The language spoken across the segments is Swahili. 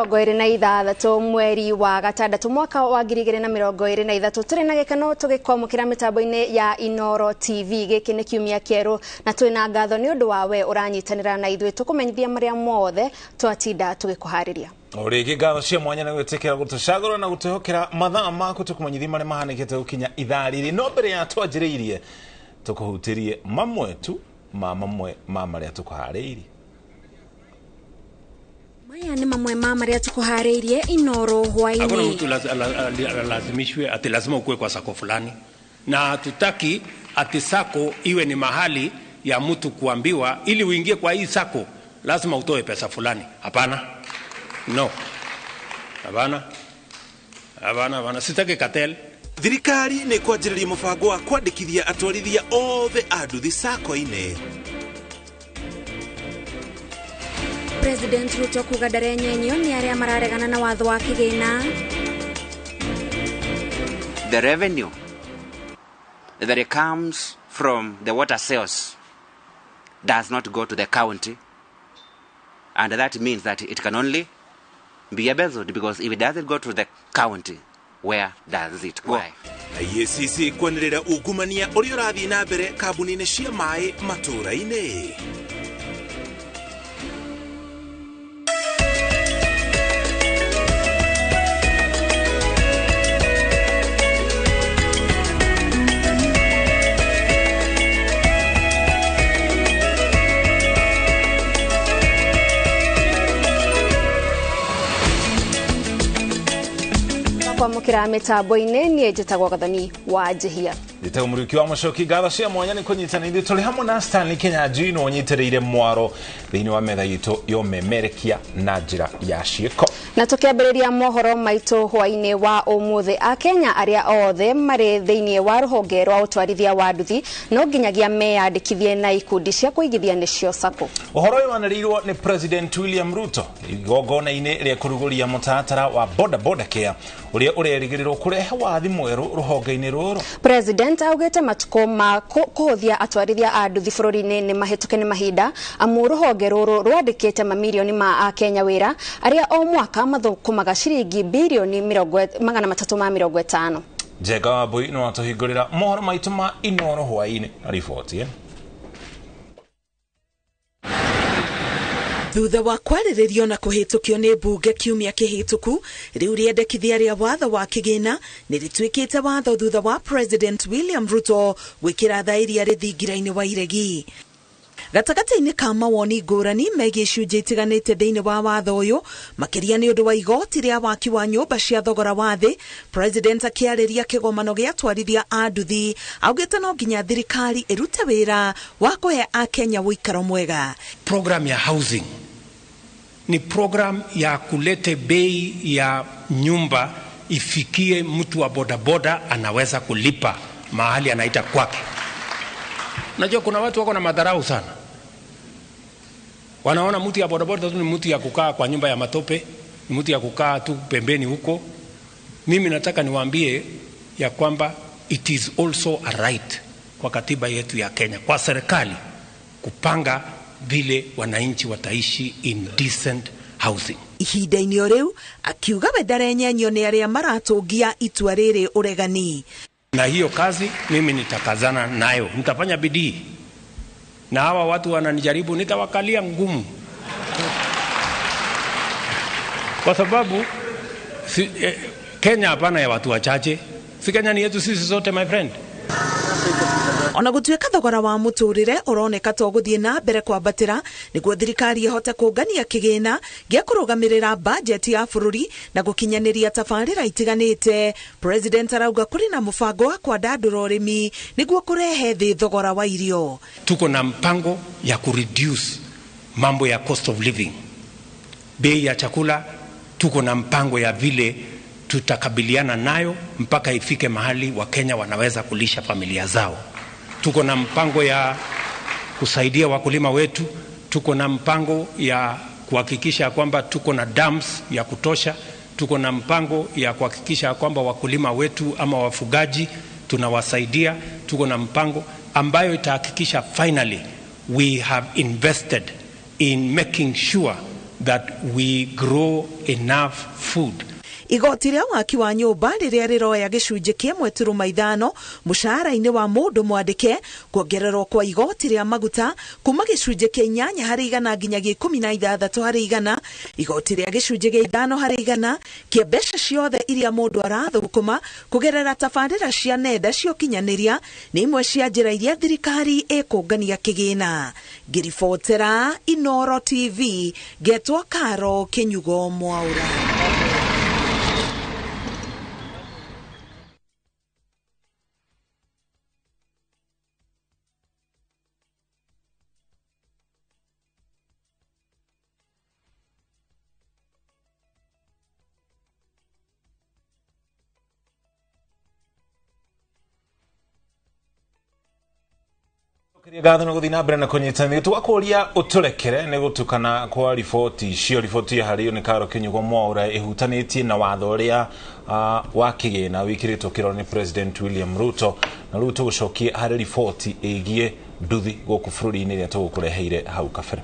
2026 mweri wa gatandatu mwaka wa 2023 turi na gikano tugikwamukira mitambo-ini ya INooro TV giki ni kiumia kieru na twina ngatho ni undu wawe uranyitanira na ithui tukumenyithia maria mothe twatinda tugikuhariria Origi ngatho cia mwanya na gwetekera gutucagura na gutehokera mathaa maku tukumenyithia maria mahanikite gukinya ithaa riri no mbere ya twanjiriirie tukuhutirie mamwe tu ma maria tukuhariirie. Maya ni mamwe ma maria tukuhariirie INooro Hwainĩ. Hakuna mtu lazimishwe ati lazima ukue kwa sako fulani, na tutaki ati sako iwe ni mahali ya mtu kuambiwa ili uingie kwa hii sako lazima utoe pesa fulani. Hapana. No. Hapana, sitaki cartel. Thirikari nĩ kwanjĩrĩria mũbango wa kwandĩkithia atwarithia othe a nduthi sako-inĩ. President Ruto kuga ndarenyenyo ni aria mararegana na watho wa kigina. The revenue that comes from the water sales does not go to the county, and that means that it can only be embezzled, because if it doesn't go to the county, where does it go? IECC kwanĩrĩra ungumania ũrĩa ũrathiĩ na mbere kambuni-inĩ cia maĩ matũũra-inĩ. Kwamukira mitambo-ini ni njitagwo Gathoni wa Njihia. Nditego muriki wa Mushoki ngatho cia mwanya ni kunyitana ithuĩ turi hamwe na Stanley Kenyanjui no nyitĩrĩire mwaro thĩinĩ wa metha itũ yomemerekia na njĩra ya ciĩko. Na tukiambĩrĩria mohoro maitũ hwainĩ wa ũmũthĩ, Akenya aria othe marĩ thĩinĩ wa rũhonge rwa ũtwarithia wa nduthi no nginyagia meyandĩkithie na ikundi cia kũigithia nĩcio sako. Ũhoro ũyũ wanĩrĩirwo nĩ President William Ruto igongona-inĩ rĩa kũrugũria mũtaratara wa boda care ũrĩa ũrerĩgĩrĩrwo kũrehe wathi mwerũ rũhonge-inĩ rũrũ. President augete matuko ma kuhuthia atwarithia a nduthi bũrũri-inĩ nĩ mahĩtũke nĩ mahinda amu rũhonge rũrũ rwandĩkĩte mamirioni ma Akenya wĩra aria o mwaka mathukumaga ciringi bilioni 350. Njega Wambui no atuhingũrĩra mohoro maitũ ma INooro Hwainĩ na riboti. Thutha wa kwarĩrĩrio na kũhĩtũkio nĩ mbunge kiumia kĩhĩtũku, rĩu rĩendekithia rĩa watho wa kĩgĩna nĩ rĩtuĩkĩte watho thutha wa President William Ruto gwĩkĩra tha iria rĩthingira-inĩ wa iregi. Gatagata-inĩ ka mawoni ngũrani megiĩ icunjĩ itiganĩte thĩinĩ wa watho ũyũ, makĩria nĩ ũndũ wa igoti rĩa waki wa nyũmba cia thogora wa thĩ, President akĩarĩria kĩgomano gĩa atwarithia a nduthi augĩte no nginya thirikari ĩrute wĩra wa kũhe Akenya ũikaro mwega. Program ya housing ni program ya kulete bei ya nyumba ifikie mtu wa bodaboda anaweza kulipa mahali anaita kwake. Najua kuna watu wako na madharau sana. Wanaona mtu ya bodaboda tu ni mtu ya kukaa kwa nyumba ya matope, ni mtu ya kukaa tu pembeni huko. Mimi nataka niwaambie ya kwamba it is also a right kwa katiba yetu ya Kenya, kwa serikali kupanga vile wananchi wataishi in decent housing. Ihinda-inĩ o rĩu akiuga we ndarenyenyo nĩ arĩa maratũngia itua rĩrĩ ũregani. Na hiyo kazi mimi nitakazana nayo, nitafanya bidii, na hawa watu wananijaribu nitawakalia ngumu, kwa sababu Kenya hapana ya watu wachache, si Kenya ni yetu sisi sote, my friend. Ona gũtuĩka thogora wa mũtũrĩre ũroneka to gũthiĩ na mbere kwambatĩra nĩguo thirikari ĩhote kũngania kĩgĩna gĩa kũrũgamĩrĩra bajeti ya bũrũri na gũkinyanĩria tabarĩra itiganĩte, President arauga kũrĩ na mũbango wa kwandandũra ũrĩmi nĩguo kũrehe thĩ thogora wa irio. Tuko na mpango ya kureduce mambo ya cost of living, bei ya chakula. Tuko na mpango ya vile tutakabiliana nayo mpaka ifike mahali Wakenya wanaweza kulisha familia zao. Tuko na mpango ya kusaidia wakulima wetu. Tuko na mpango ya kuhakikisha kwamba tuko na dams ya kutosha. Tuko na mpango ya kuhakikisha kwamba wakulima wetu ama wafugaji tunawasaidia. Tuko na mpango ambayo itahakikisha finally we have invested in making sure that we grow enough food. Igoti ria waki wa nyumba riria riroya gicunje kiemwe turuma ithano mushahara-ini wa mundu mwandike kuongererwo kwa igoti ria maguta kuma gicunje kia 8% nginyagia 16% igoti ria gicunje gia 5% kia mbeca ciothe iria mundu arathukuma kugerera tabarĩra cia nenda cia ũkinyanĩria nĩ imwe cia njĩra iria thirikari ĩkũngania kĩgĩna. Ngiribotera INooro TV, getwo Karo Kinyugo Mwaura. Gatho no guthina mbere na kunyitanira twakuria uturekere ne gutukana kwa ripoti cio ripoti ya hari ni Karo Kinyugo Mwaura ihutanitie na watho uria wa kigina wikiritwo kiro ni President William Ruto na Ruto gucokia hari ripoti igie nduthi goku bururi-ini ria tugukureheire hau kabere.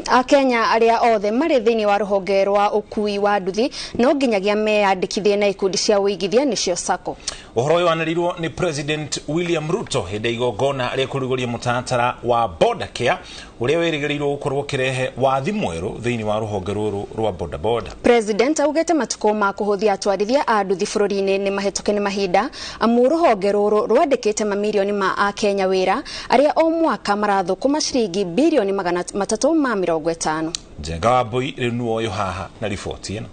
Akenya aria othe mari thiini wa ruhonge rwa ukui wa nduthi no nginyagia meyandikithie na ikundi cia uigithia nicio SACCO. Uhoro uyu wanarirwo ni President William Ruto hinde igongona aria kuruguria mutatara wa border care uria wirigirirwo gukorwo kirehe wathi mweru thiini wa ruhonge ruru rwa boda. President augete matuko ma kuhuthia atwarithia a nduthi bururi-ini ni mahituke ni mahinda amu ruhonge ruru rwandikite mamilioni ma Akenya wira aria o mwaka marathukuma ciringi bilioni 350. Njenga wa Mbui riu oyo haha na ripoti ino.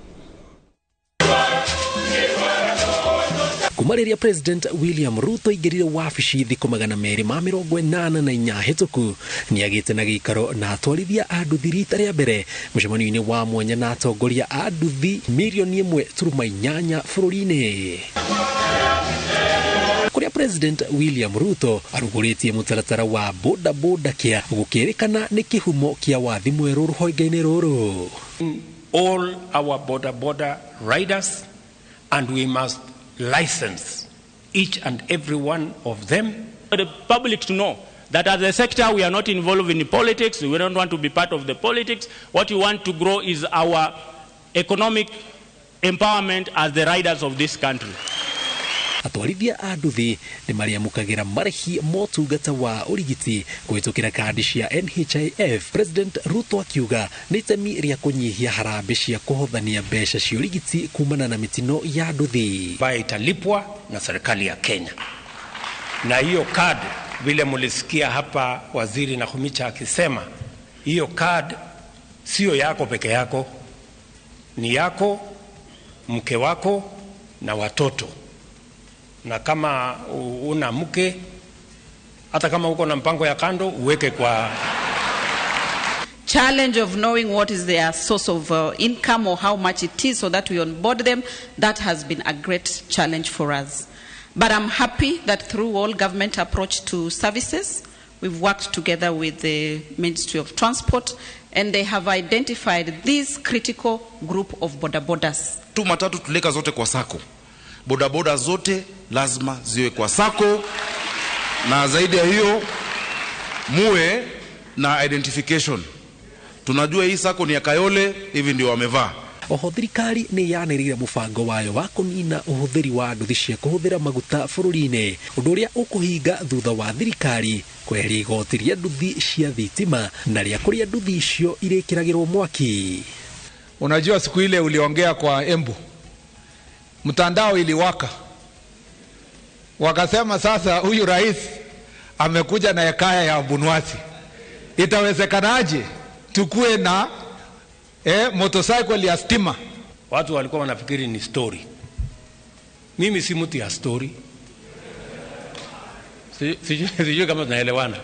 Kumariria President William Ruto igirire wabici thiko 284 hituku ni agite na gikaro na atwarithia a nduthi rita ria mbere mucemanio-ini wa mwanya na atongoria a nduthi milioni 1.8 bururi-ini. Kuria President William Ruto aruguritie mutaratara wa boda kia gukirikana ni kihumo kia wathi mweru ruhonge-ini ruru. All our border riders, and we must license each and every one of them. For the public to know that as a sector we are not involved in politics, we don't want to be part of the politics. What we want to grow is our economic empowerment as the riders of this country. Atwarithia a nduthi ni mariamukagira marihi motungata wa urigiti kuhitukira kandi cia NHIF. President Ruto akiuga ni itemi ria kunyihia harambe cia kuhothania mbeca cia urigiti kumana na mitino ya nduthi ambayo italipwa na serikali ya Kenya. Na hiyo card vile mulisikia hapa waziri Nakhumicha akisema, hiyo card sio yako peke yako, ni yako, mke wako na watoto. Na kama una mke, hata kama uko na mpango ya kando, uweke kwa challenge of knowing what is their source of income or how much it is so that we onboard them. That has been a great challenge for us. But I'm happy that through all government approach to services, we've worked together with the Ministry of Transport and they have identified this critical group of bodabodas. Tu matatu tuleka zote kwa SACCO. Bodaboda zote lazima ziwe kwa SACCO, na zaidi ya hiyo muwe na identification. Tunajua hii SACCO ni ya Kayole, hivi ndio wamevaa. Oho thirikari ni yanirire mubango wayo wa kunina uhuthiri wa nduthi cia kuhuthira maguta bururi-ini, undu uria ukuhinga thutha wa thirikari kweheria igoti ria nduthi cia thitima na ria kuria nduthi icio irikiragirwo mwaki. Unajua siku ile uliongea kwa Embu, mtandao iliwaka, wakasema sasa huyu rais amekuja na hekaya ya Bunwasi, itawezekanaje tukue na motorcycle ya stima? Watu walikuwa wanafikiri ni story. Mimi si mtu ya story. Sijui kama tunaelewana.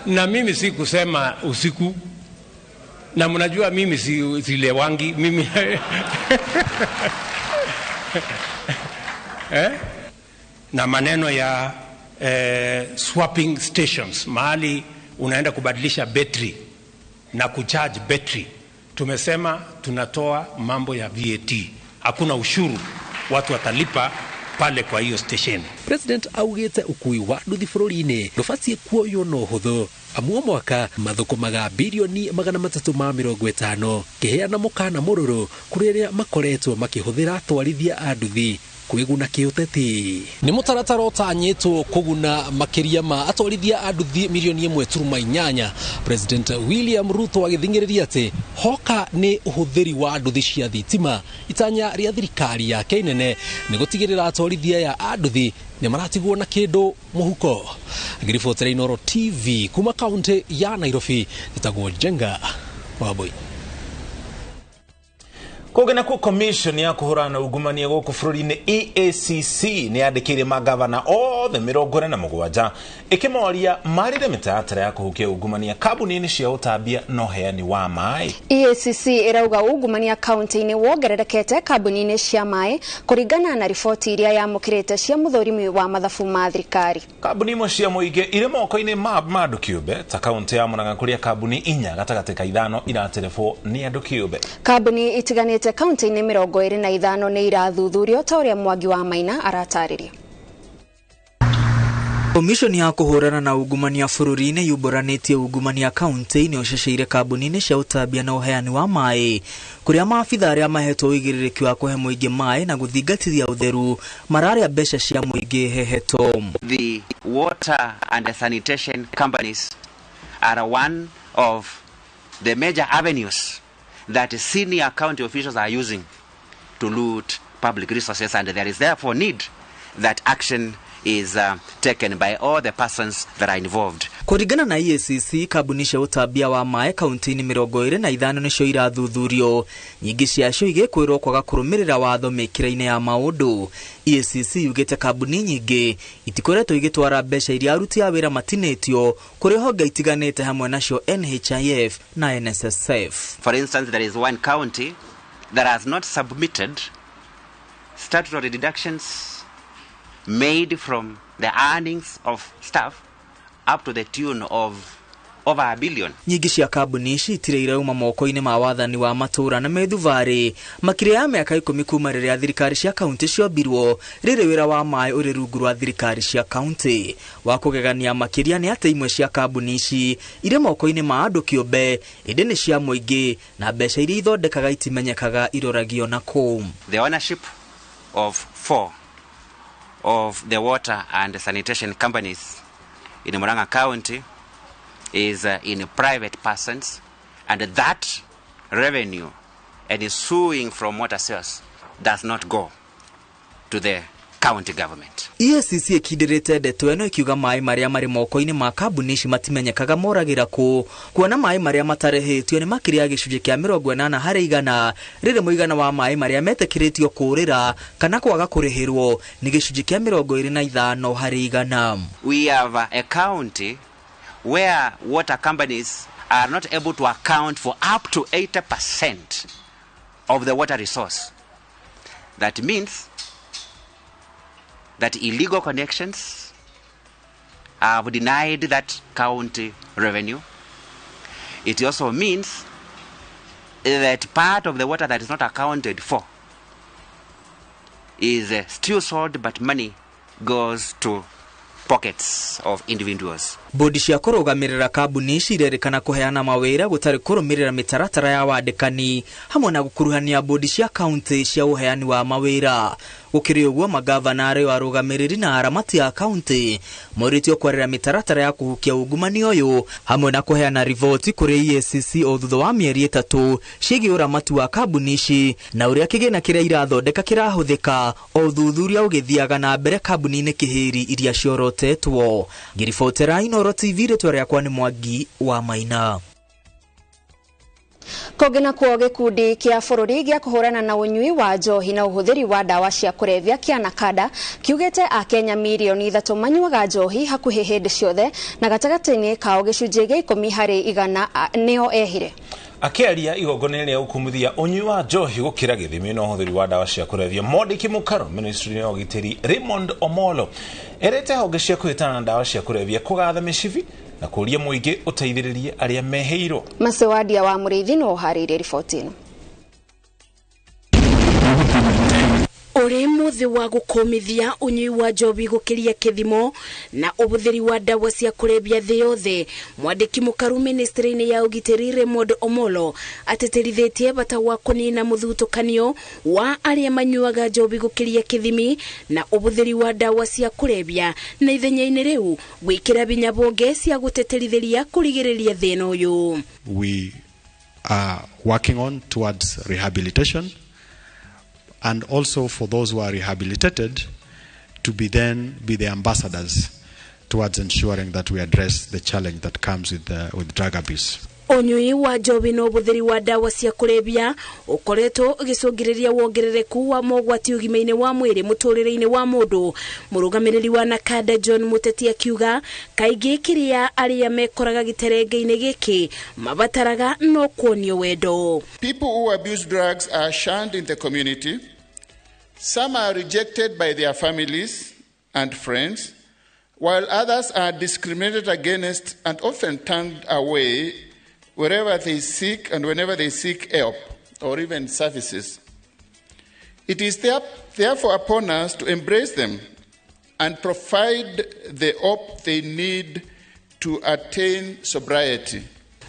Na mimi si kusema usiku. Na mnajua mimi silewangi. Mimi na maneno ya swapping stations, mahali unaenda kubadilisha battery na kucharge battery. Tumesema tunatoa mambo ya VAT. Hakuna ushuru, watu watalipa pale kwa hiyo station. President augite ukui wa nduthi bururi-ini ndubatie kuoywo no huthu amu mwaka mathukumaga bilioni 350 kiheana mukana mururu kuri aria makoretwo makihuthira atwarithia a nduthi kwiguna kiuteti. Ni mutaratara utanyitwo kuguna makiria ma atwarithia a nduthi milioni 1.8. President William Ruto agithingiriria ati hoka ni uhuthiri wa nduthi cia thitima. Itanya ria thirikari ya Keinene ni gutigirira atwarithia ya a nduthi ni maratigwo na kindu muhuko. Ngiribotera INooro TV kuma kaunti ya Nairobi, itagwo Jenga Waboi. Kugena ku commission ya kuhurana ugumania guku bururi-ini EACC ni yandikire magavana othe 47 ikimoria marire mitaratara ya kuhukia ugumania kabuni-ini cia utambia no heani wa mai. EACC irauga ugumania county-ini wongererekete kabuni-ini cia mai kuringana na riboti iria yamukirite cia muthurimi wa mathabu ma thirikari. Kabuni imwe cia muingi ire moko-ini ma andu kiumbe ta kaunti ya Murang'a kuria kabuni 4 gatagati ka 5 iraterefwo ni andu kiumbe. Kabuni itiganite kaunti-ini 25 ni irathuthurio ta uria Mwangi wa Maina aratariria. Commission ya kuhurana na ugumania bururi-ini yumbũranĩtie ugumania kaunti-ini uceceire kabuni-ini cia utambia na uheani wa mai kuria maabitha aria mahetwo uigĩrĩrĩki wa kuhe muingi mai na guthingatithia utheru mararia mbeca cia muingi hehetwo. The water and the sanitation companies are one of the major avenues that senior county officials are using to loot public resources, and there is therefore need that action is taken by all the persons that are involved. Kuringana na EACC, kabuni cia utambia wa mai kaunti-ini 25 nicio irathuthurio, nyingi ciacio igikwirwo kwaga kurumirira watho mikira-ini ya maundu. EACC yugite kabuni nyingi itikoretwo igitwara mbeca iria aruti a wira matinetio kuri honge itiganite hamwe nacio NHIF na NSSF. For instance, there is one county that has not submitted statutory deductions made from the earnings of staff up to the tune of over $1 billion. Nyingi cia kabuni ici itire irauma moko-ini ma wathani wa matura na methuvari makire ya miaka 10 kuma riria thirikari cia kaunti ciombirwo riri wira wa mai uri rungu rwa thirikari cia kaunti. Wa kugegania makiria ni ati imwe cia kabuni ici ire moko-ini ma andu kiumbe indi ni cia muingi na mbeca iria ithondekaga itimenyekaga iroragio na kuu. The ownership of 4 of the water and sanitation companies in Murang'a County is in private persons, and that revenue and is suing from water sales does not go to the county government. EACC ikindirite ndeto eno ikiuga mai maria mari moko-ini ma kabuni ici matimenyekaga moragira ku kuona mai maria matarehetio ni makiria gicunji kia 80% riri muigana wa mai maria metekiritio kurira kana kwaga kurihirwo ni gicunji kia 25 hari 100. We have a county where water companies are not able to account for up to 80% of the water resource. That means that illegal connections have denied that county revenue. It also means that part of the water that is not accounted for is still sold, but money goes to pockets of individuals. Bodi cia kurugamirira kabuni ici irerikana kuheana mawira gutari kurumirira mitaratara ya wandikani hamwe na gukuruhania bodi cia county cia uheani wa mawira. Ukiri uguo magavana aria arugamiriri na aramati ya county moritio kwarira mitaratara ya kuhukia ugumani uyu hamwe na kuheana rivoti kuri EACC o thutha wa mieri 3 ciigi uramati wa kabuni ici na uria kigina kiria irathondeka kirahuthika o thuthuria ugithiaga na mbere kabuni-ini kihiri iria ciorotetwo. Ngiribotera INooro TV ritwa riakwa ni Mwangi wa Maina. Kogena kuo gikundi kia bururi gia kuhurana na unyui wa njohi na uhuthiri wa dawa cia kurevya kia nakada kiugete a Kenya milioni 3 manyuaga njohi hakuhi hindi ciothe na gatagati-ini kao gicunji gia 10 hari 100 nio ehire. Akiaria igongona ria ukumuthia unyui wa njohi gukira githimi na uhuthiri wa dawa cia kurevya, Mwandiki Mukaro ministry ya ugitiri Raymond Omolo erete honge cia kuhitana na dawa cia kurevya kugatha micibi na kuria muingi uteithiririe aria meheiro. Masewadia wa Muriithi no harire riboti ino. uri muthi wa gukomithia unyui wa njobi gukiria kithimo na ubuthiri wa dawa cia kurebia thi yothe. Mwandiki mukaru ministry-ini ya ugitiri Raymond Omolo ateterithitie bata wa kunina muthutukanio wa aria manyuaga njobi gukiria kithimi na ubuthiri wa dawa cia kurebia na ithenya-ini riu gwikira binya bonge cia guteterithiria kurigiriria thina uyu. We are working on towards rehabilitation, and also for those who are rehabilitated to be the ambassadors towards ensuring that we address the challenge that comes with drug abuse. Unyui wa njobi no buthiri wa dawa cia kurebia ukoretwo ugicungiriria wongerereku wa mogwati ugima-ini wa mwiri muturire-ini wa mundu. Murugamiriri wa Nakada John Muteti akiuga kaingi kiria aria mekoraga giterenge-ini giki mabataraga no kuonio wendo. People who abuse drugs are shunned in the community. Some are rejected by their families and friends, while others are discriminated against and often turned away wherever they seek and whenever they seek help or even services. It is therefore upon us to embrace them and provide the hope they need to attain sobriety.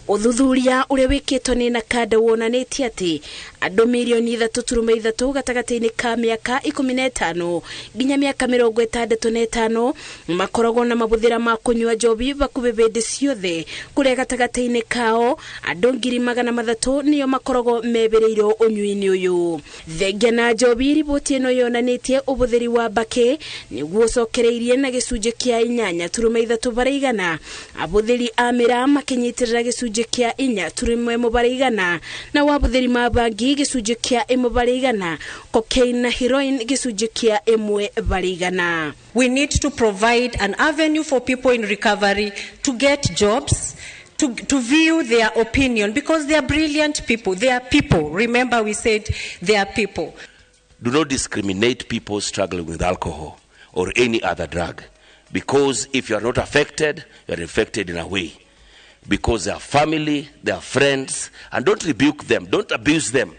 Uthuthuria uria wikitwo ni Nakada wonanitie ati andu milioni 3.3 gatagati-ini ka miaka 15 nginya miaka 65 makoragwo na mabuthira ma kunyua njobi bakubi bindi ciothe, kuria gatagati-ini kao andu 300,000 niyo makoragwo mebereirwo unyui-ini uyu. Thengia na njobi riboti ino yonanitie ubuthiri wa bake niguo cokereirie na gicunji kia 8.3 baraigana, abuthiri a mira makinyitirira gicunji kia 4.1 baraigana, na wabuthiri ma bangi gicunji kia 1 baraigana, cocaine na heroin gicunji kia 1 baraigana. We need to provide an avenue for people in recovery to get jobs, to view their opinion, because they are brilliant people. They are people. Remember, we said they are people. Do not discriminate people struggling with alcohol or any other drug, because if you are not affected, you are infected in a way. Because they are family, they are friends, and don't rebuke them, don't abuse them.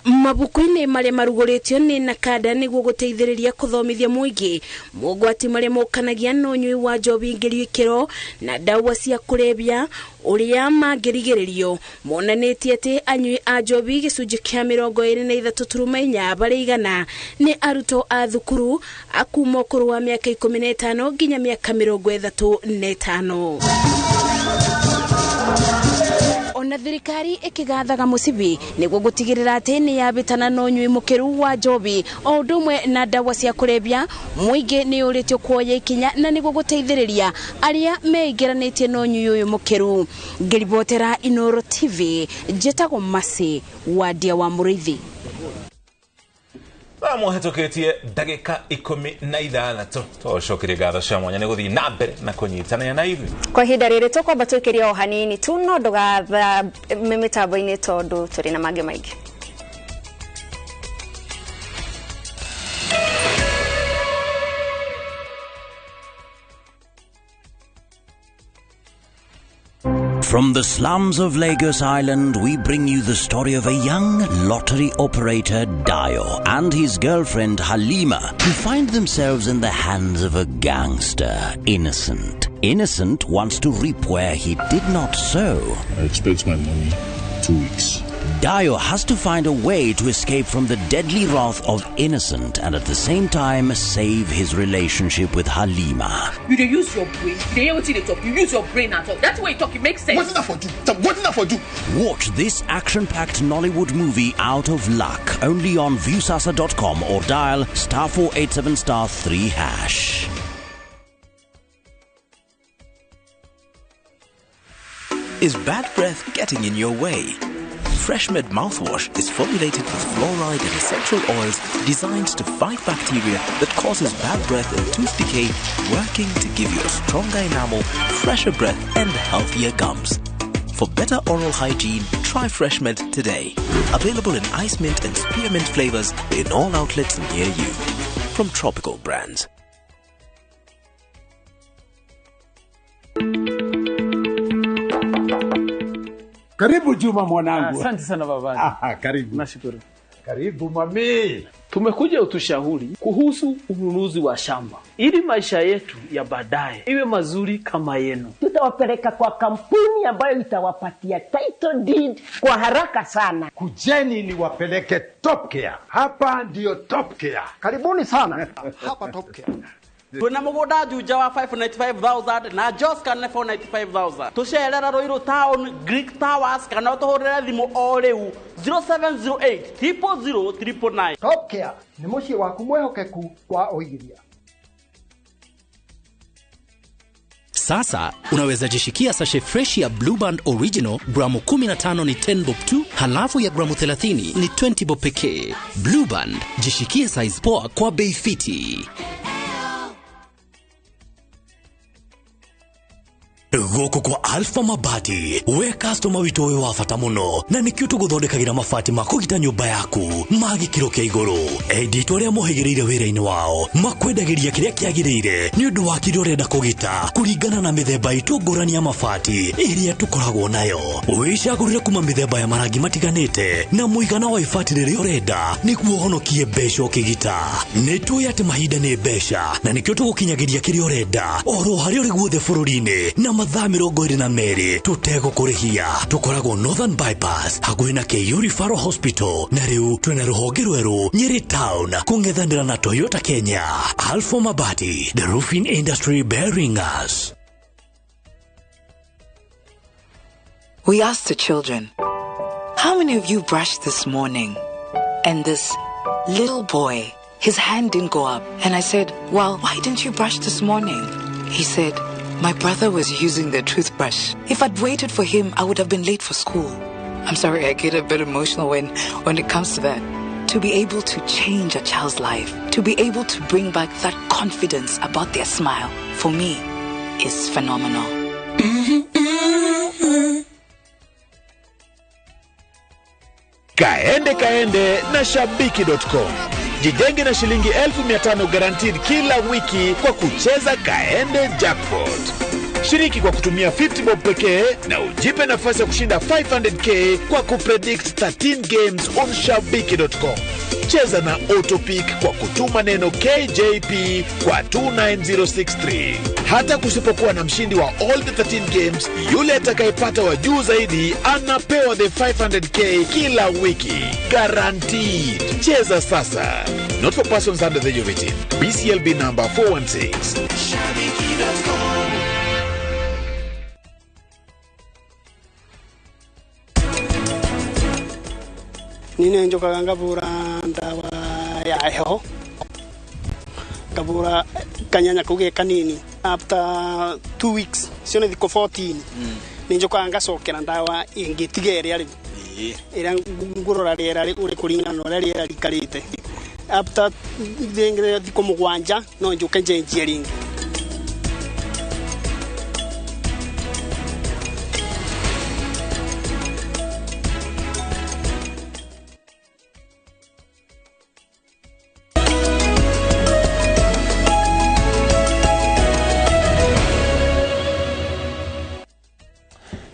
Mabuku-ini maria maruguritio ni Nakada niguo guteithiriria kuthomithia muingi mogwati maria mokanagia na unyui wa njobi ngerio ikiro na dawa cia kurebia uria mangirigiririo. Monanitie ati anyui a njobi gicunji kia 23.4 baraigana ni aruto a thukuru akuma ukuru wa miaka 15 nginya miaka 35. Ona thirikari ikigathaga musibi niguo gutigirira ati ni yabitana no nyui mukiru wa njobi o ndumwe na dawa cia kurebia. Muingi ni uritio kuoya ikinya na niguo guteithiriria aria meigeranitie no nyui uyu mukiru. Ngiribotera INooro TV, njetago Masi wadia wa Murithi. Muhetoketie ndagika 16 tocokire gatho cia mwanya ni guthii na mbere na kunyitana na ithi. Kwa hinda riri tukwamba twikiria o hanini tu no ndugatha mitambo-ini tondu turi na mange maingi. From the slums of Lagos Island, we bring you the story of a young lottery operator, Dayo, and his girlfriend, Halima, who find themselves in the hands of a gangster, Innocent. Innocent wants to reap where he did not sow. I expect my money 2 weeks. Dayo has to find a way to escape from the deadly wrath of Innocent and at the same time save his relationship with Halima. You dey use your brain. You dey hear what they talk. You use your brain at all. That's why you talk. It makes sense. What's that for do? What's that for do? Watch this action-packed Nollywood movie Out of Luck only on viewsasa.com or dial *487*3#. Is bad breath getting in your way? FreshMed mouthwash is formulated with fluoride and essential oils designed to fight bacteria that causes bad breath and tooth decay, working to give you a stronger enamel, fresher breath and healthier gums. For better oral hygiene, try FreshMed today. Available in ice mint and spearmint flavors in all outlets near you. From Tropical Brands. Karibu Juma mwanangu. Asante sana baba. Karibu. Nashukuru. Karibu mami. Tumekuja utushauri kuhusu ununuzi wa shamba ili maisha yetu ya baadaye iwe mazuri kama yenu. Tutawapeleka kwa kampuni ambayo itawapatia title deed kwa haraka sana. Kujeni ni wapeleke Top Care. Hapa ndio Top Care. Karibuni sana. Hapa Top Care. Tuna mugoda juja wa 595,000 na just kana 495,000. Tusherera Roiro Town Greek Towers kana tuhorera thimu o riu 0708 000 Top Care ni muciĩ waku mwehokeku wa ũigithia. Sasa unaweza jishikia sashe fresh ya Blue Band Original gramu 15 ni 10 bob tu, halafu ya gramu 30 ni 20 bob pekee. Blue Band, jishikie size poa kwa bei fiti. Goko kwa Alpha Mabati, we customer wito we wafata muno na nikio tuguthondekagira mabati makugita nyumba yaku magi kiro kia iguru. Edito ria mohegereire wira-ini wao makwendagiria kiria kiagirire ni undu wa kiro renda kugita kuringana na mithemba itu ngurani ya mabati iria tukoragwo nayo. Wicagurire kuma mithemba ya marangi matiganite na muigana wa ibati riria urenda niguo honokie mbeca ukigita. Nitui ati mahinda ni mbeca na nikio tugukinyagiria kiria urenda oro hari uri guothe bururi-ini na mathaa 22 tutegũkũrĩhia. Tukoragwo Northern Bypass hakuhĩ na KU Referral Hospital na rĩu twĩna rũhonge rwerũ Nyeri Town kũng'ethanĩra na Toyota Kenya. Alpha Mabati, the roofing industry bearing us. We asked the children, how many of you brushed this morning? And this little boy, his hand didn't go up. And I said, well, why didn't you brush this morning? He said, my brother was using the toothbrush. If I'd waited for him, I would have been late for school. I'm sorry, I get a bit emotional when it comes to that. To be able to change a child's life, to be able to bring back that confidence about their smile, for me, is phenomenal. Kaende na shabiki.com. Jijenge na shilingi 1500 guaranteed kila wiki kwa kucheza Kaende Jackpot. Shiriki kwa kutumia 50 bob pekee na ujipe nafasi ya kushinda 500k kwa kupredict 13 games on shabiki.com. Cheza na autopick kwa kutuma neno KJP kwa 29063. Hata kusipokuwa na mshindi wa all the 13 games, yule atakayepata wa juu zaidi anapewa the 500k kila wiki. Guaranteed. Cheza sasa. Not for persons under the age of 18. BCLB number 416. Shabiki.com. Nine njokaga ngavura ndawa ya heho, ngavura kanyanya kuge kanini. After 2 weeks sione thiko 14 ni njokaga ngacokera ndawa ingitiga iria ri ira ngurora riera uri kuringana na riera rikarite. After thiko 7 no njoke njenjie ringi.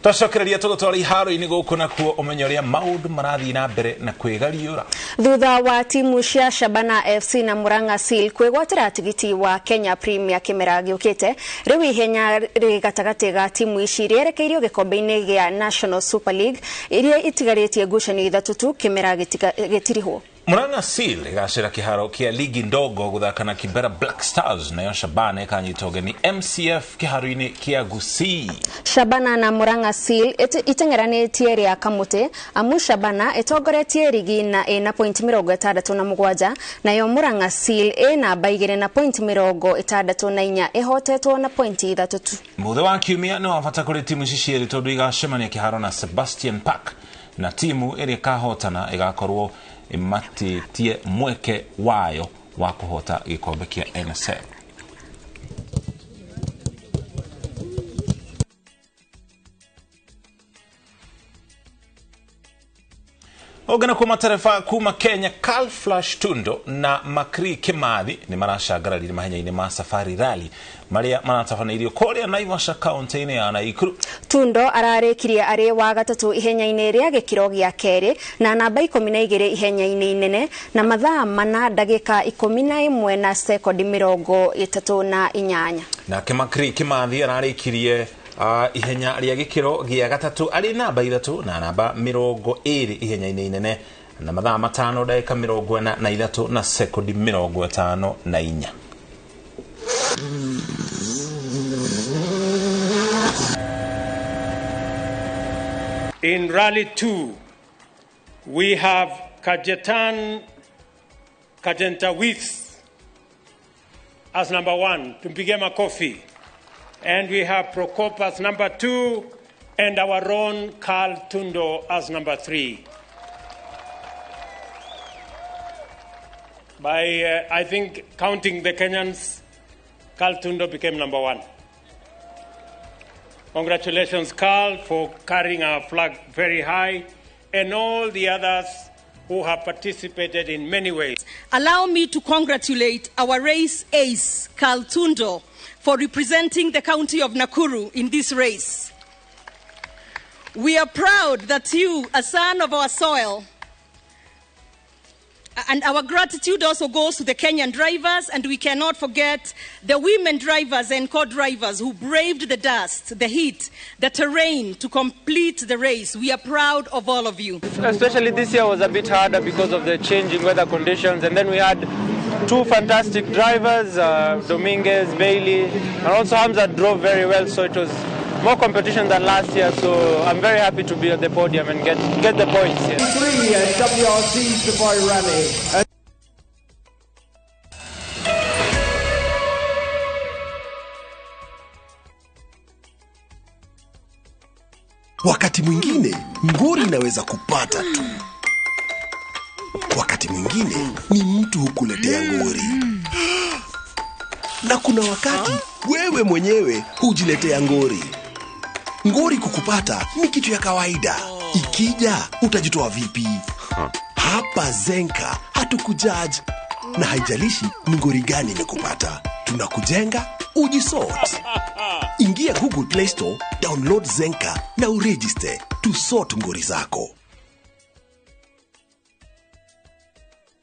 Twacokereria tugutwara iharo-ini guku nakuo umenyo uria maundu marathii na mbere na kwigariura. Thutha wa timu cia Shabana FC na Murang'a Seal kwigwatira tigiti wa Kenya Premier kimera giukite, riu ihenya ri gatagati ga timu ici rierekeirio gikombe-ini gia National Super League iria itigaritie ngucanio ithatu tu kimera gitirihwo. Murang'a Seal igacira kiharo kia ligi ndogo guthaka na Kibera Black Stars, nayo Shabana ikanyita ugeni MCF kiharo-ini kia Gusii. Shabana na Murang'a Seal itengeranitie ria kamuti, amu Shabana itongoretie ligi na ina point 67, nayo Murang'a Seal ina baigire na point 64 ihotetwo na point 3 tu. Muthe wa kiumia ni wabata kuri timu ici cieri tondu igacemania kiharo na Sebastian Park, na timu iri kahotana igakorwo imatitie mweke wayo wa kuhota gikombe kia NSL. Ogana kwa matarefa kuma Kenya, Carl Flash Tundo na Makri Kimathi ni marashagararire mahenya-ini ma Safari Rally maria maratabanairio koria Naivasha county-ini ya Naikuru. Tundo ararikirie ari wa gatatu ihenya-ini ria gikiro gia keri na namba 12 ihenya-ini inene na mathaa mana ndagika 11 na sekondi 38. Na Makri Kimathi ararikirie ihenya ria gikiro gia gatatu ari namba 3 na namba 20 ihenya-ini inene na mathaa 5 ndagika 43 na sekondi 54. In Rally 2, we have Kajentawith as number 1, tumpige makofi. And we have Prokop as number 2, and our own Carl Tundo as number 3. By, I think, counting the Kenyans, Carl Tundo became number 1. Congratulations, Carl, for carrying our flag very high, and all the others who have participated in many ways. Allow me to congratulate our race ace, Carl Tundo, for representing the county of Nakuru in this race. We are proud that you, a son of our soil, and our gratitude also goes to the Kenyan drivers, and we cannot forget the women drivers and co-drivers who braved the dust, the heat, the terrain to complete the race. We are proud of all of you. Especially this year was a bit harder because of the changing weather conditions, and then we had two fantastic drivers, Dominguez, Bailey, and also Hamza drove very well, so it was more competition than last year, so I'm very happy to be at the podium and get the points here. 3 at WRC Safari Rally. Wakati mwingine ngori inaweza kupata tu. Wakati mwingine ni mtu hukuletea ngori. Na kuna wakati wewe mwenyewe hujiletea ngori. Ngori kukupata ni kitu ya kawaida. Ikija utajitoa vipi? Hapa Zenka hatukujudge na haijalishi ni ngori gani imekupata. Tunakujenga ujisort. Ingia Google Play Store, download Zenka na uregister to sort ngori zako.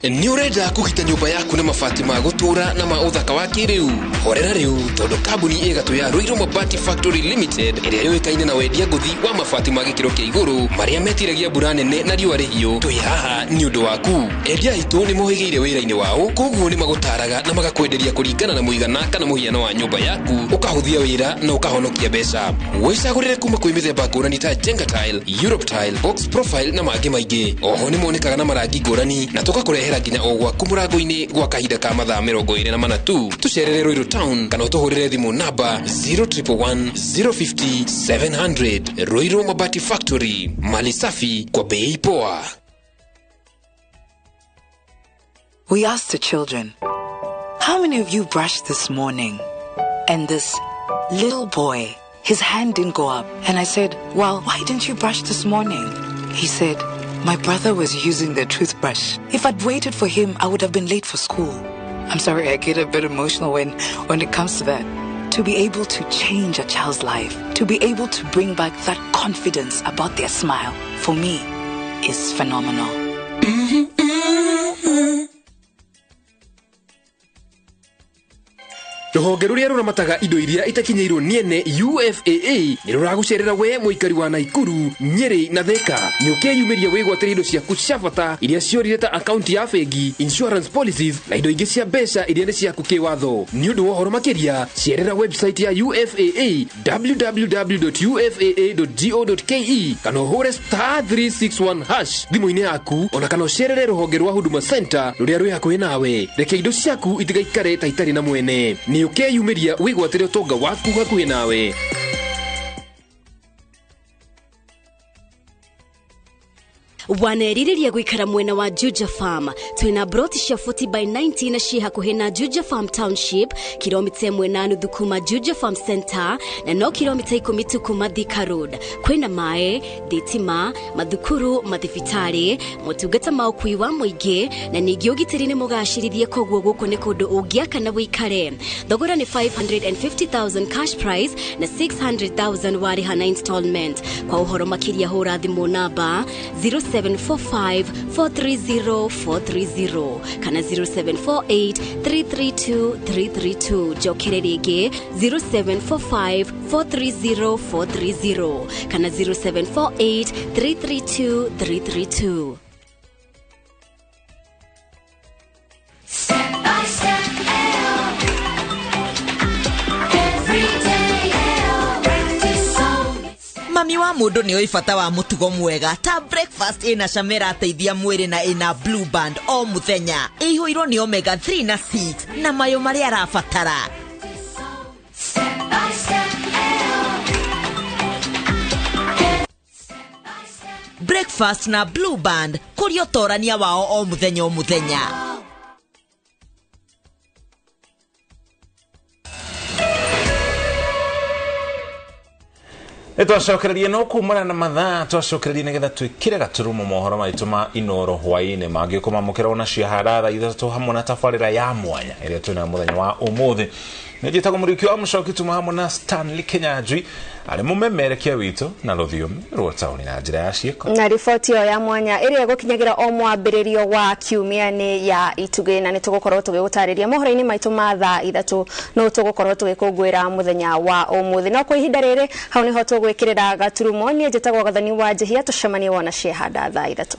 Ni urenda kuhita nyumba yaku na mabati ma gutura na ma uthaka wa kiriu. Horera riu tondu kambuni igatu ya INooro Mabati Factory Limited iria yoikaine na wendia nguthi wa mabati ma gikiro kia iguru maria metiragia mbura nene na riua rihiu. Twi haha ni undu waku. Endia hitu ni mohigeire wira-ini wao, koguo ni magutaraga na magakwenderia kuringana na muigana kana muhiano wa nyumba yaku, ukahuthia wira na ukahonokia mbeca. Wicagurire kuma kwi mithemba ngurani ta Jenga Tile, Europe Tile, Box Profile na mangi maingi. Oho ni monekaga na marangi ngurani na tugakurehera nginya ogwa kumurango-ini gwa kahinda ka mathaa 24 tu. Tucerere Ruiru Town kana utuhurire thimu namba 0111 050 700. INooro Mabati Factory, mali safi kwa bei poa. We asked the children, how many of you brushed this morning? And this little boy, his hand didn't go up. And I said, well, why didn't you brush this morning? He said, my brother was using the toothbrush. If I'd waited for him, I would have been late for school. I'm sorry, I get a bit emotional when it comes to that. To be able to change a child's life, to be able to bring back that confidence about their smile, for me, is phenomenal. Ruhonge ruria ruramataga indo iria itakinyeirwo niene UFAA ni ruragucerera we muikari wa Naikuru, Nyeri na Thika. Niukeyumiria wigwatira indo ciaku cia bata iria ciorire ta akaunti ya bengi, insurance policies na indo ingi cia mbeca iria ni ciaku kiwatho. Ni undu wa uhoro makiria, cerera website ya UFAA www.ufaa.go.ke kana uhure *361# thimu-ini yaku, ona kana ucerere ruhonge rwa Huduma Center ruria rwi hakuhi nawe. Reke indo ciaku itigaikare ta itari na mwene. Ni ukeyumiria wigwatire utonga waku hakuhi nawe. Wanerirĩria gwikara mwena wa Juja Farm. Twina broti cia 40 by 90 na cia hakuhi na Juja Farm Township, kilomita 1.5 kuma Juja Farm Center na no kilomita 10 tu kuma Thika Road. Kwina mae, thitima, mathukuru, mathibitari, motungata ma ukui wa muingi na ningĩ ũgitĩri nĩ mũgacĩrithie koguo gũkũ nĩ kũndũ ũngĩaka na wĩikare. Thogora nĩ 550,000 cash price na 600,000 warĩha na installment. Kwa ũhoro makĩria hũra thimũ namba 0745-430-430 kana 0748-332-332. Jokere rĩngĩ 0745-430-430 kana 0748-332-332. Mami wa mundu ni oifata wa mutugo mwega ta breakfast ina shamera teithia mwiri na ina blue band o muthenya ihuirwo ni omega 3 na 6 na mayo mari arafatara. Breakfast na blue band kurio torania wao o muthenya o muthenya. Twacokererie no kumana na mathaa twacokererie nigetha twikire gaturumo mohoro maitu ma INooro Hwainĩ mangĩũkoma mukĩra ona cia haratha ithatũ hamwe na tabarĩra ya mwanya ĩrĩa twĩna mũthenya wa ũmũthĩ. Nĩnjĩtagwo mũriki wa mũcoki tuma hamwe na Stanley Kenyanjui arĩ mũmemerekia witũ na rũthiomi rwa taũni na njĩra ya ciĩko. Na riboti ĩyo ya mwanya ĩrĩa ĩgũkinyagira o mwambĩrĩrio wa kiumia nĩ ya itugĩ na nĩtũgũkorwo tũgĩgũtarĩria mohoro-inĩ maitũ ma thaa ithatũ no tũgũkorwo tũgĩkũngũĩra mũthenya wa ũmũthĩ. No kwa ihinda rĩrĩ hau nĩho tũgwĩkĩrĩra gaturumo. Niĩ njĩtagwo Gathani wa Njihia, tũcemanie wona ciehanda thaa ithatũ.